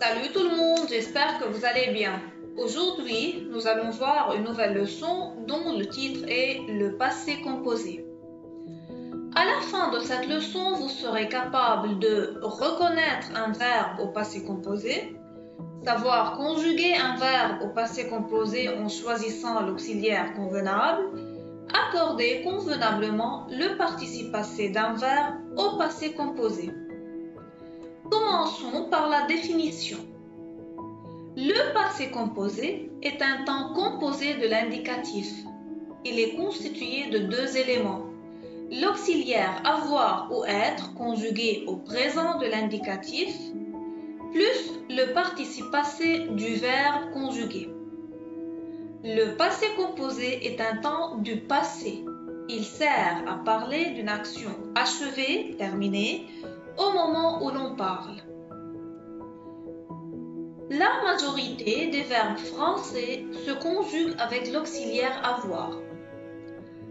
Salut tout le monde, j'espère que vous allez bien. Aujourd'hui, nous allons voir une nouvelle leçon dont le titre est le passé composé. À la fin de cette leçon, vous serez capable de reconnaître un verbe au passé composé, savoir conjuguer un verbe au passé composé en choisissant l'auxiliaire convenable, accorder convenablement le participe passé d'un verbe au passé composé. Commençons par la définition. Le passé composé est un temps composé de l'indicatif. Il est constitué de deux éléments. L'auxiliaire avoir ou être conjugué au présent de l'indicatif, plus le participe passé du verbe conjugué. Le passé composé est un temps du passé. Il sert à parler d'une action achevée, terminée, au moment où l'on parle. La majorité des verbes français se conjuguent avec l'auxiliaire avoir.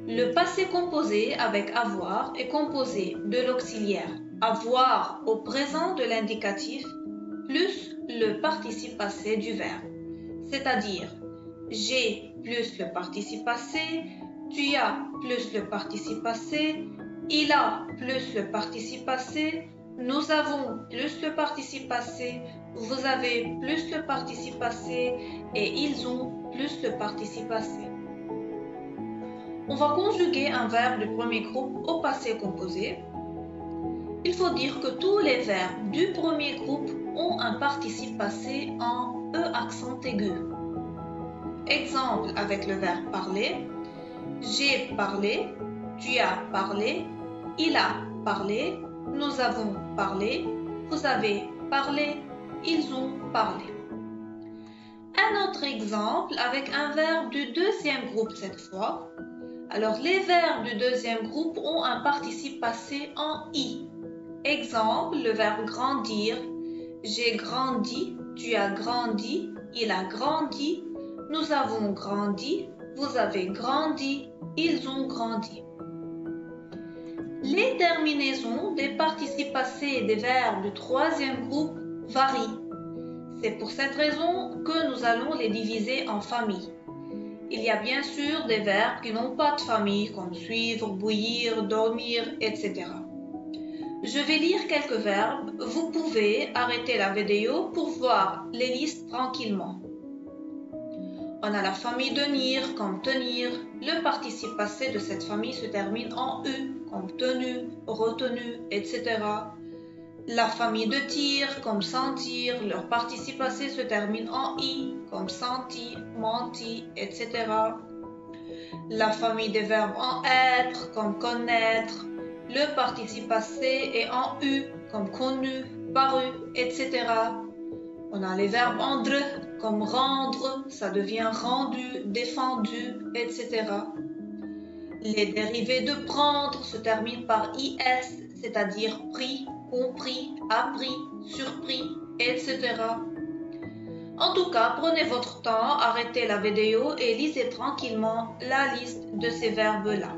Le passé composé avec avoir est composé de l'auxiliaire avoir au présent de l'indicatif plus le participe passé du verbe, c'est-à-dire j'ai plus le participe passé, tu as plus le participe passé, il a plus le participe passé, nous avons plus le participe passé, vous avez plus le participe passé et ils ont plus le participe passé. On va conjuguer un verbe du premier groupe au passé composé. Il faut dire que tous les verbes du premier groupe ont un participe passé en E accent aigu. Exemple avec le verbe parler. J'ai parlé, tu as parlé, il a parlé, nous avons parlé, vous avez parlé, ils ont parlé. Un autre exemple avec un verbe du deuxième groupe cette fois. Alors les verbes du deuxième groupe ont un participe passé en I. Exemple, le verbe grandir. J'ai grandi, tu as grandi, il a grandi, nous avons grandi, vous avez grandi, ils ont grandi. Les terminaisons des participes passés des verbes du troisième groupe varient. C'est pour cette raison que nous allons les diviser en familles. Il y a bien sûr des verbes qui n'ont pas de famille, comme suivre, bouillir, dormir, etc. Je vais lire quelques verbes. Vous pouvez arrêter la vidéo pour voir les listes tranquillement. On a la famille tenir comme tenir. Le participe passé de cette famille se termine en U comme tenu, retenu, etc. La famille de tir comme sentir. Leur participe passé se termine en I comme senti, menti, etc. La famille des verbes en être comme connaître. Le participe passé est en U comme connu, paru, etc. On a les verbes en dre comme rendre, ça devient rendu, défendu, etc. Les dérivés de prendre se terminent par IS, c'est-à-dire pris, compris, appris, surpris, etc. En tout cas, prenez votre temps, arrêtez la vidéo et lisez tranquillement la liste de ces verbes-là.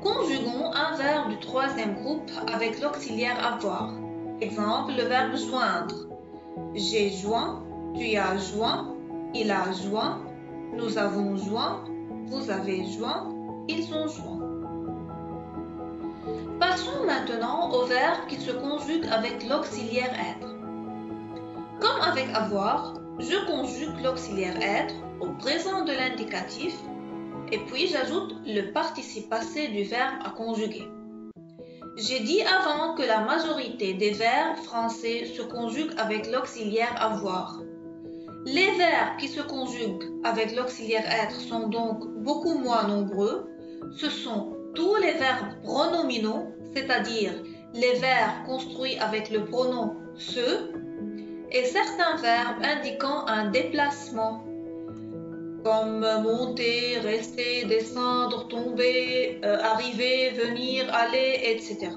Conjuguons un verbe du troisième groupe avec l'auxiliaire avoir. Exemple, le verbe joindre. J'ai joint, tu as joint, il a joint, nous avons joint, vous avez joint, ils ont joint. Passons maintenant au verbe qui se conjugue avec l'auxiliaire être. Comme avec avoir, je conjugue l'auxiliaire être au présent de l'indicatif et puis j'ajoute le participe passé du verbe à conjuguer. J'ai dit avant que la majorité des verbes français se conjuguent avec l'auxiliaire avoir. Les verbes qui se conjuguent avec l'auxiliaire être sont donc beaucoup moins nombreux. Ce sont tous les verbes pronominaux, c'est-à-dire les verbes construits avec le pronom se, et certains verbes indiquant un déplacement, comme monter, rester, descendre, tomber, arriver, venir, aller, etc.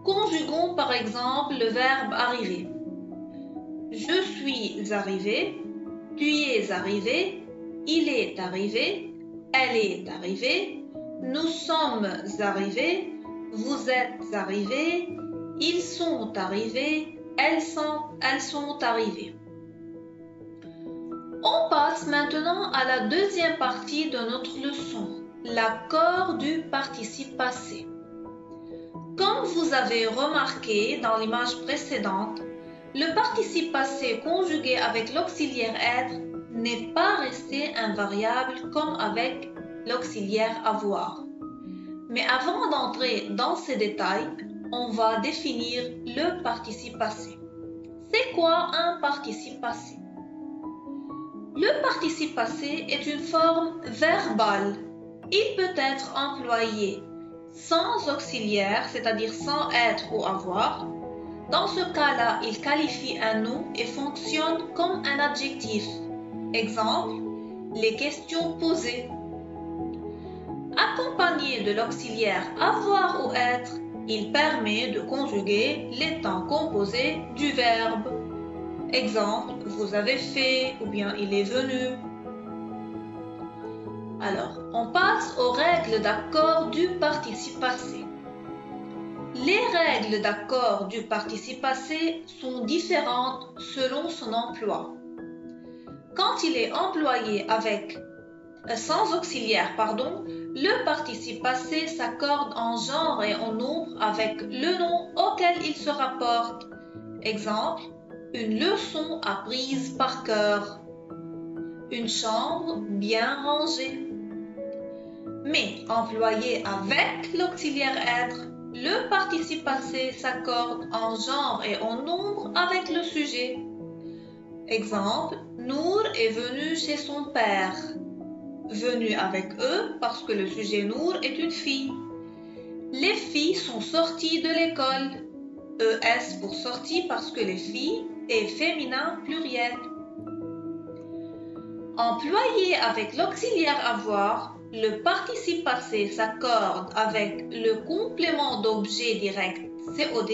Conjuguons par exemple le verbe arriver. Je suis arrivé, tu es arrivé, il est arrivé, elle est arrivée, nous sommes arrivés, vous êtes arrivés, ils sont arrivés, elles sont arrivées. On passe maintenant à la deuxième partie de notre leçon, l'accord du participe passé. Comme vous avez remarqué dans l'image précédente, le participe passé conjugué avec l'auxiliaire être n'est pas resté invariable comme avec l'auxiliaire avoir. Mais avant d'entrer dans ces détails, on va définir le participe passé. C'est quoi un participe passé? Le participe passé est une forme verbale. Il peut être employé sans auxiliaire, c'est-à-dire sans être ou avoir. Dans ce cas-là, il qualifie un nom et fonctionne comme un adjectif. Exemple, les questions posées. Accompagné de l'auxiliaire avoir ou être, il permet de conjuguer les temps composés du verbe. Exemple, vous avez fait ou bien il est venu. Alors, on passe aux règles d'accord du participe passé. Les règles d'accord du participe passé sont différentes selon son emploi. Quand il est employé sans auxiliaire, le participe passé s'accorde en genre et en nombre avec le nom auquel il se rapporte. Exemple, une leçon apprise par cœur. Une chambre bien rangée. Mais employé avec l'auxiliaire être, le participe passé s'accorde en genre et en nombre avec le sujet. Exemple, Nour est venu chez son père. Venu avec eux parce que le sujet Nour est une fille. Les filles sont sorties de l'école. ES pour sortie parce que les filles est féminin pluriel. Employé avec l'auxiliaire avoir, le participe passé s'accorde avec le complément d'objet direct COD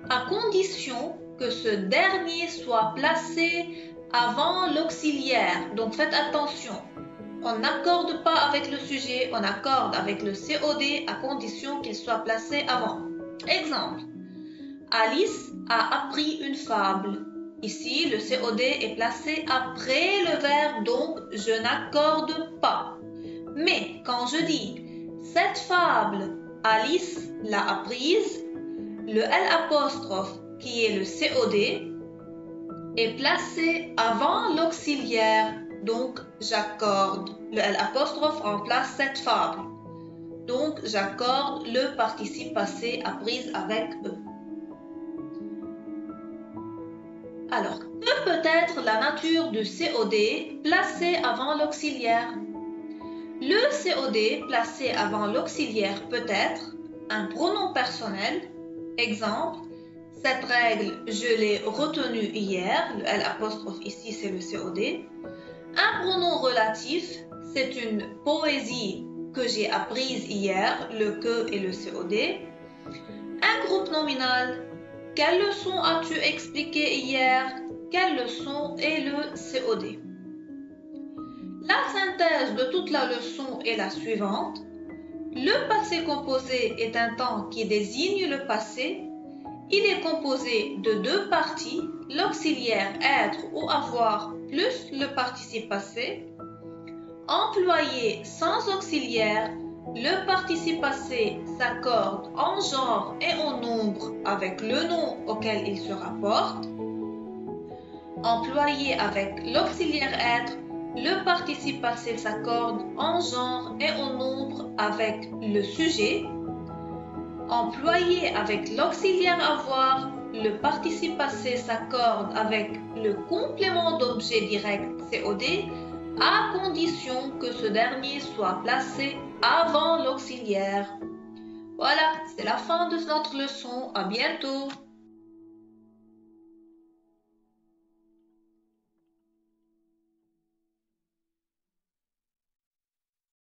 à condition que ce dernier soit placé avant l'auxiliaire. Donc faites attention, on n'accorde pas avec le sujet, on accorde avec le COD à condition qu'il soit placé avant. Exemple, Alice a appris une fable. Ici, le COD est placé après le verbe, donc je n'accorde pas. Mais quand je dis cette fable, Alice l'a apprise, le L' qui est le COD est placé avant l'auxiliaire, donc j'accorde. Le L' remplace cette fable. Donc j'accorde le participe passé apprise avec eux. Alors, que peut être la nature du COD placé avant l'auxiliaire? Le COD placé avant l'auxiliaire peut être un pronom personnel. Exemple, cette règle, je l'ai retenue hier. Le L' ici, c'est le COD. Un pronom relatif, c'est une poésie que j'ai apprise hier, le que et le COD. Un groupe nominal, quelle leçon as-tu expliqué hier? Quelle leçon est le COD? La synthèse de toute la leçon est la suivante. Le passé composé est un temps qui désigne le passé. Il est composé de deux parties, l'auxiliaire être ou avoir plus le participe passé. Employé sans auxiliaire, le participe passé s'accorde en genre et en nombre avec le nom auquel il se rapporte. Employé avec l'auxiliaire être, le participe passé s'accorde en genre et en nombre avec le sujet. Employé avec l'auxiliaire avoir, le participe passé s'accorde avec le complément d'objet direct COD à condition que ce dernier soit placé avant l'auxiliaire. Voilà, c'est la fin de notre leçon. À bientôt!